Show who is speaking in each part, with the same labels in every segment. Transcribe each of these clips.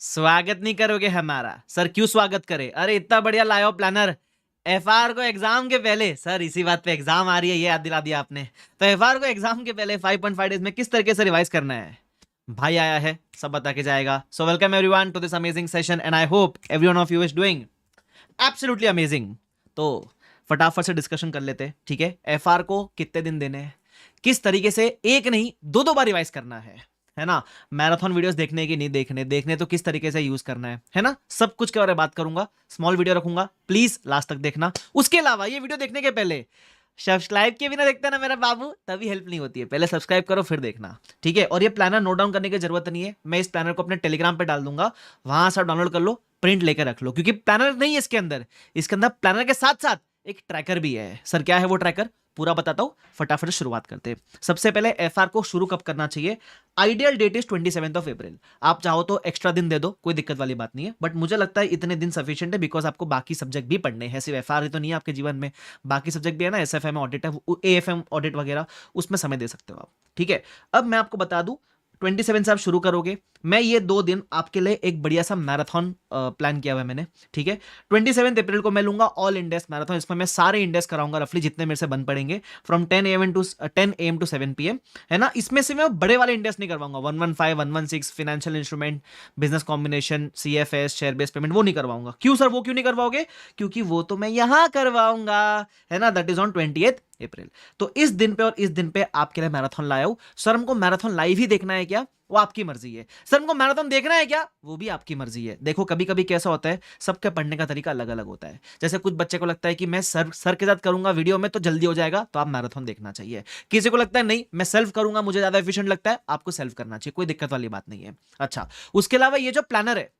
Speaker 1: स्वागत नहीं करोगे हमारा? सर क्यों स्वागत करे? अरे इतना बढ़िया लाया हो प्लानर। एफआर को एग्जाम के पहले, सर इसी बात पे एग्जाम आ रही है, ये याद दिला दिया आपने। तो एफआर को एग्जाम के पहले 5.5 डेज में किस तरीके से रिवाइज करना है, भाई आया है, सब बता के जाएगा। So welcome everyone to this amazing session and I hope everyone of you is doing absolutely amazing. तो फटाफट से डिस्कशन कर लेते हैं, ठीक है? एफआर को कितने दिन देने हैं, किस तरीके से एक नहीं दो दो बार रिवाइज करना है ना? मैराथन वीडियोस देखने की नहीं, देखने तो किस तरीके से यूज करना है ना? सब कुछ के बारे में बात करूंगा, स्मॉल वीडियो रखूंगा, प्लीज लास्ट तक देखना। उसके अलावा ये वीडियो देखने के पहले सब्सक्राइब के बिना देखता ना मेरा बाबू, तभी हेल्प नहीं होती है। पहले सब्सक्राइब करो फिर देखना, ठीक है? और ये प्लानर नोट डाउन करने की जरूरत नहीं है, मैं इस प्लानर को अपने टेलीग्राम पे डाल दूंगा, वहां से डाउनलोड कर लो, प्रिंट लेकर रख लो, क्योंकि प्लानर नहीं है इसके अंदर प्लानर के साथ साथ एक ट्रैकर भी है। सर क्या है वो ट्रैकर, पूरा बताता हूं, फटाफट से शुरुआत करते हैं। सबसे पहले एफआर को शुरू कब करना चाहिए? आइडियल डेट इज 27 अप्रैल। आप चाहो तो एक्स्ट्रा दिन दे दो, कोई दिक्कत वाली बात नहीं है, बट मुझे लगता है इतने दिन सफिशिएंट है, बिकॉज आपको बाकी सब्जेक्ट भी पढ़ने हैं, सिर्फ एफआर ही तो नहीं है आपके जीवन में, बाकी सब्जेक्ट भी है ना, एसएफएम ऑडिट है, एएफएम ऑडिट वगैरह, उसमें समय दे सकते हो आप, ठीक है? अब मैं आपको बता दूं, 27 से आप शुरू करोगे, मैं ये 2 दिन आपके लिए एक बढ़िया सा मैराथन प्लान किया हुआ है मैंने, ठीक है? 27 अप्रैल को मैं लूंगा ऑल इंडियस मैराथन, इसमें मैं सारे इंडेक्स कराऊंगा रफली जितने मेरे से बन पड़ेंगे, फ्रॉम 10 AM टू 7 PM, है ना? इसमें से मैं बड़े वाले इंडेक्स नहीं करवाऊंगा, 115, 116, financial instrument, business combination, CFS, share based payment, वो नहीं करवाऊंगा। क्यों सर, वो क्यों नहीं करवाओगे? क्योंकि वो तो मैं यहां करवाऊंगा, है ना? दैट इज ऑन 28 अप्रैल। तो इस दिन पे और इस दिन पे आपके लिए मैराथन लाया हूं। सर हमको मैराथन लाइव ही देखना है क्या? वो आपकी मर्जी है। सर हमको मैराथन देखना है क्या? वो भी आपकी मर्जी है। देखो कभी कभी कैसा होता है, सबके पढ़ने का तरीका अलग अलग होता है। जैसे कुछ बच्चे को लगता है कि मैं सर के साथ करूंगा वीडियो में तो जल्दी हो जाएगा, तो आप मैराथन देखना चाहिए। किसी को लगता है नहीं मैं सेल्फ करूंगा, मुझे ज्यादा एफिशिएंट लगता है, आपको सेल्फ करना चाहिए, कोई दिक्कत वाली बात नहीं है। अच्छा, उसके अलावा ये जो प्लानर है,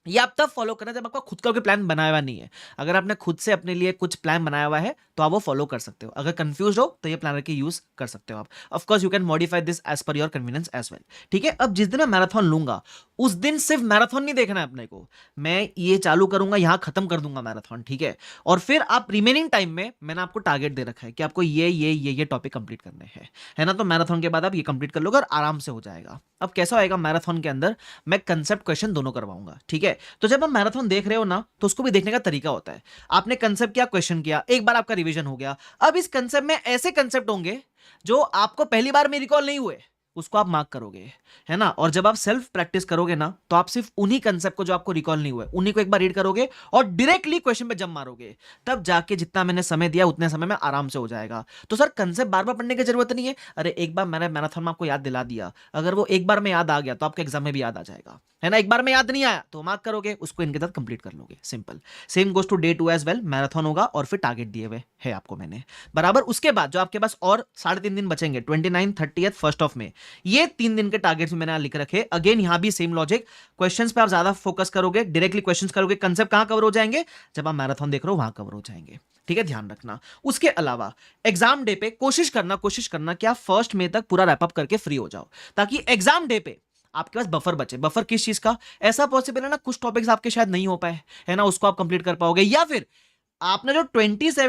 Speaker 1: ये आप तब फॉलो करना जब आपका खुद का कोई प्लान बनाया हुआ नहीं है। अगर आपने खुद से अपने लिए कुछ प्लान बनाया हुआ है तो आप वो फॉलो कर सकते हो। अगर कंफ्यूज हो तो ये प्लानर की यूज कर सकते हो आप। Of course you can modify this as per your convenience as well, ठीक है? अब जिस दिन मैं मैराथन लूंगा उस दिन सिर्फ मैराथन नहीं देखना है अपने को, मैं ये चालू करूंगा, यहां खत्म कर दूंगा मैराथन, ठीक है? और फिर आप रिमेनिंग टाइम में मैंने आपको टारगेट दे रखा है कि आपको ये टॉपिक कंप्लीट करने हैं, है ना? तो मैराथन के बाद आप ये कंप्लीट कर लोगे और आराम से हो जाएगा। अब कैसा होएगा मैराथन के अंदर, मैं कंसेप्ट क्वेश्चन दोनों करवाऊंगा, ठीक है? तो जब आप मैराथन देख रहे हो ना, तो उसको भी देखने का तरीका होता है। आपने कंसेप्ट किया, क्वेश्चन किया, एक बार आपका रिवीजन हो गया। अब इस कंसेप्ट में ऐसे कंसेप्ट होंगे जो आपको पहली बार में रिकॉल नहीं हुए, उसको आप मार्क करोगे, है ना? और जब आप सेल्फ प्रैक्टिस करोगे ना, तो आप सिर्फ उन्हीं कंसेप्ट को जो आपको रिकॉल नहीं हुए उन्हीं को एक बार रीड करोगे और डायरेक्टली क्वेश्चन पे जंप मारोगे, तब जाके जितना मैंने समय दिया उतने समय में आराम से हो जाएगा। तो सर कंसेप्ट बार बार पढ़ने की जरूरत नहीं है। अरे एक बार मैंने मैराथन में आपको याद दिला दिया, अगर वो एक बार में याद आ गया तो आपके एग्जाम में भी याद आ जाएगा, है ना? एक बार में याद नहीं आया तो मार्क करोगे, उसको इनके साथ कंप्लीट कर लोगे, simple. Same goes to day 2 as well, marathon होगा और फिर टारगेट दिए हुए है आपको मैंने, बराबर। उसके बाद जो आपके पास और 3.5 दिन बचेंगे, 29, 30, 1 ऑफ में, ये 3 दिन के टारगेट्स मैंने लिख रखे। अगेन यहां भी सेम लॉजिक, क्वेश्चंस पे आप ज्यादा फोकस करोगे, डायरेक्टली क्वेश्चंस करोगे, कंसेप्ट कहां कवर हो जाएंगे? जब आप मैराथन देख रहे हो वहां कवर हो जाएंगे, ठीक है? ध्यान रखना। उसके अलावा एग्जाम डे पे कोशिश करना कि आप 1 मई तक पूरा रैप अप करके फ्री हो जाओ, ताकि एग्जाम डे पे आपके पास बफर बचे। बफर किस चीज का? ऐसा पॉसिबल है ना, कुछ टॉपिक्स आपके शायद नहीं हो पाए, है ना, उसको आप कंप्लीट कर पाओगे, या फिर आपने जो 20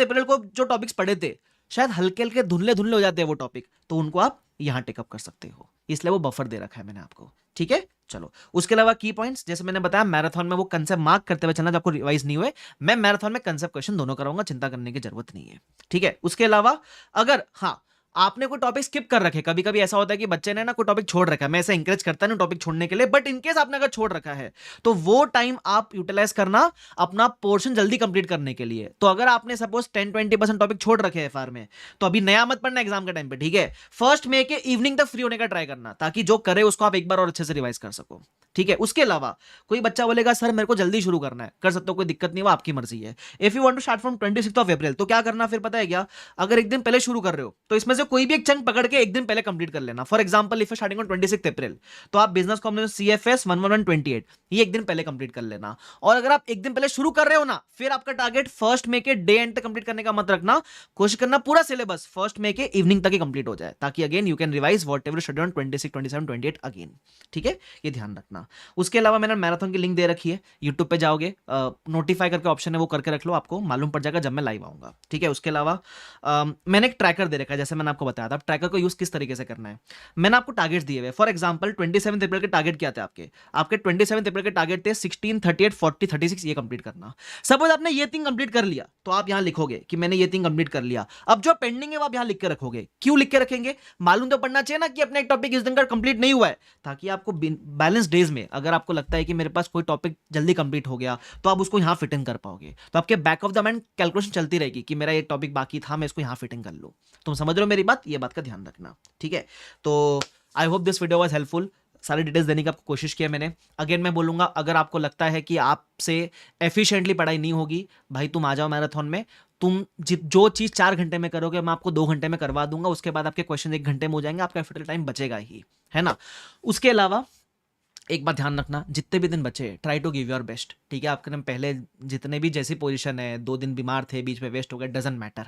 Speaker 1: अप्रैल को जो टॉपिक्स पढ़े थे, शायद हल्के हल्के धुंधले धुंधले हो जाते हैं वो टॉपिक, तो उनको आप यहां टेकअप कर सकते हो, इसलिए वो बफर दे रखा है मैंने आपको, ठीक है? चलो, उसके अलावा की पॉइंट्स, जैसे मैंने बताया मैराथन में वो कंसेप्ट मार्क करते हुए चलना जो आपको रिवाइज नहीं हुए। मैं मैराथन में कंसेप्ट क्वेश्चन दोनों कराऊंगा, चिंता करने की जरूरत नहीं है, ठीक है? उसके अलावा अगर हाँ आपने कोई टॉपिक स्किप कर रखे, कभी कभी ऐसा होता है कि बच्चे ने ना कोई टॉपिक छोड़ रखा है, मैं ऐसे इंकरेज करता नहीं टॉपिक छोड़ने के लिए, बट इनकेस आपने अगर छोड़ रखा है तो वो टाइम आप यूटिलाइज करना अपना पोर्शन जल्दी कंप्लीट करने के लिए। तो अगर आपने सपोज 10-20% टॉपिक छोड़ रखे हैं एफआर में, तो अभी नया मत पढ़ना एग्जाम के टाइम पे, ठीक है? 1 मई के इवनिंग तक फ्री होने का ट्राई करना, ताकि जो करे उसको आप एक बार और अच्छे से रिवाइज कर सको, ठीक है? उसके अलावा कोई बच्चा बोलेगा सर मेरे को जल्दी शुरू करना है, कर सकते हो, कोई दिक्कत नहीं, वो आपकी मर्जी है। If you want to start from 26 तो क्या करना फिर पता है क्या? अगर एक दिन पहले शुरू कर रहे हो तो इसमें से कोई भी एक चंक पकड़ के एक दिन पहले कंप्लीट कर लेना। For example if starting on 26 अप्रैल, तो आप बिजनेस कॉम्बिनेशन CFS 11128 ये एक दिन पहले कंप्लीट कर लेना। और अगर आप एक दिन पहले शुरू कर रहे हो ना, फिर आपका टारगेट 1 मई के डे एंड तक कंप्लीट करने का मत रखना, कोशिश करना पूरा सिलेबस 1 मई के इवनिंग तक ही कंप्लीट हो जाए, ताकि again you can revise what ever study on 26, 27, 28 again, ठीक है? ये ध्यान रखना। उसके अलावा मैंने मैराथन की लिंक दे रखी है, यूट्यूब पे जाओगे, नोटिफाई करके ऑप्शन है वो करके रख लो, आपको मालूम पड़ जाएगा जब मैं लाइव आऊंगा, ठीक है? उसके अलावा मैंने एक ट्रैकर दे रखा है, जैसे मैंने आपको बताया था ट्रैकर को यूज किस तरीके से करना है। मैंने आपको टारगेट्स दिए हुए, फॉर एग्जांपल 27 अप्रैल के टारगेट क्या थे आपके 27 अप्रैल के टारगेट थे 16, 38, 40, 36 ये कंप्लीट करना। सपोज आपने ये 3 कंप्लीट कर लिया तो आप यहां लिखोगे कि मैंने ये 3 कंप्लीट कर लिया। अब जो पेंडिंग है वो आप यहां लिख के रखोगे। क्यों लिख के रखेंगे? मालूम तो पड़ना चाहिए ना कि अपना एक टॉपिक इस दिन का कंप्लीट नहीं हुआ है, ताकि आपको बैलेंस डेज में अगर आपको लगता है कि मेरे पास कोई टॉपिक जल्दी कंप्लीट हो गया तो आप उसको यहां फिट इन कर पाओगे। तो आपके back of the mind calculation चलती रहेगी कि मेरा एक टॉपिक बाकी था, मैं इसको यहां फिट इन कर लूं। तुम समझ रहे हो मेरी बात? ये बात का ध्यान रखना, ठीक है। तो I hope this video was helpful. सारी डिटेल्स देने की आपको कोशिश की है मैंने। अगेन मैं बोलूंगा, अगर आपको लगता है कि आपसे एफिशिएंटली पढ़ाई नहीं होगी, भाई तुम आ जाओ मैराथन में। तुम जो चीज 4 घंटे में करोगे मैं आपको 2 घंटे में करवा दूंगा। उसके बाद आपके क्वेश्चन 1 घंटे में हो जाएंगे, आपका एफर्ट टाइम बचेगा ही, है ना। उसके अलावा एक बात ध्यान रखना, जितने भी दिन बचे try to give your best, ठीक है। आपके नाम पहले जितने भी जैसी पोजीशन है, 2 दिन बीमार थे, बीच में वेस्ट हो गए, doesn't matter.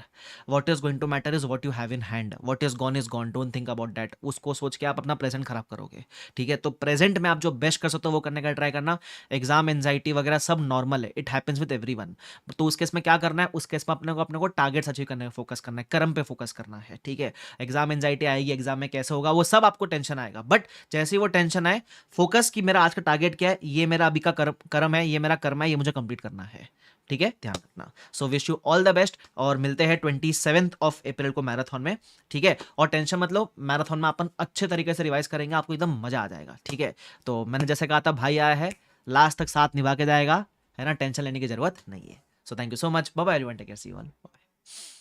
Speaker 1: What is going to matter is what you have in hand. What is gone, don't think about that. उसको सोच के आप अपना प्रेजेंट खराब करोगे, ठीक है। तो प्रेजेंट में आप जो बेस्ट कर सकते हो वो करने का ट्राई करना। एग्जाम एंजाइटी वगैरह सब नॉर्मल है, इट हैपेंस विद एवरीवन। तो उस केस में क्या करना है, उस केस में अपने को टारगेट्स अचीव करने पे फोकस करना है, कर्म पे फोकस करना है, ठीक है। एग्जाम एंजाइटी आएगी, एग्जाम में कैसे होगा वो सब आपको टेंशन आएगा, बट जैसे ही वो टेंशन आए फोकस कि मेरा आज का टारगेट क्या है, ये मेरा अभी का कर्म है, ये मेरा कर्म है, ये मुझे कंप्लीट करना है, ठीक है। ध्यान रखना। So wish you all the best और मिलते हैं 27 अप्रैल को मैराथन में, ठीक है। और टेंशन मतलब मैराथन में अपन अच्छे तरीके से रिवाइज करेंगे, आपको एकदम मजा आ जाएगा, ठीक है। तो मैंने जैसे कहा था, भाई आया है लास्ट तक साथ निभा के जाएगा, है ना। टेंशन लेने की जरूरत नहीं है। So thank you so much, bye bye everyone, take care, see you all, bye.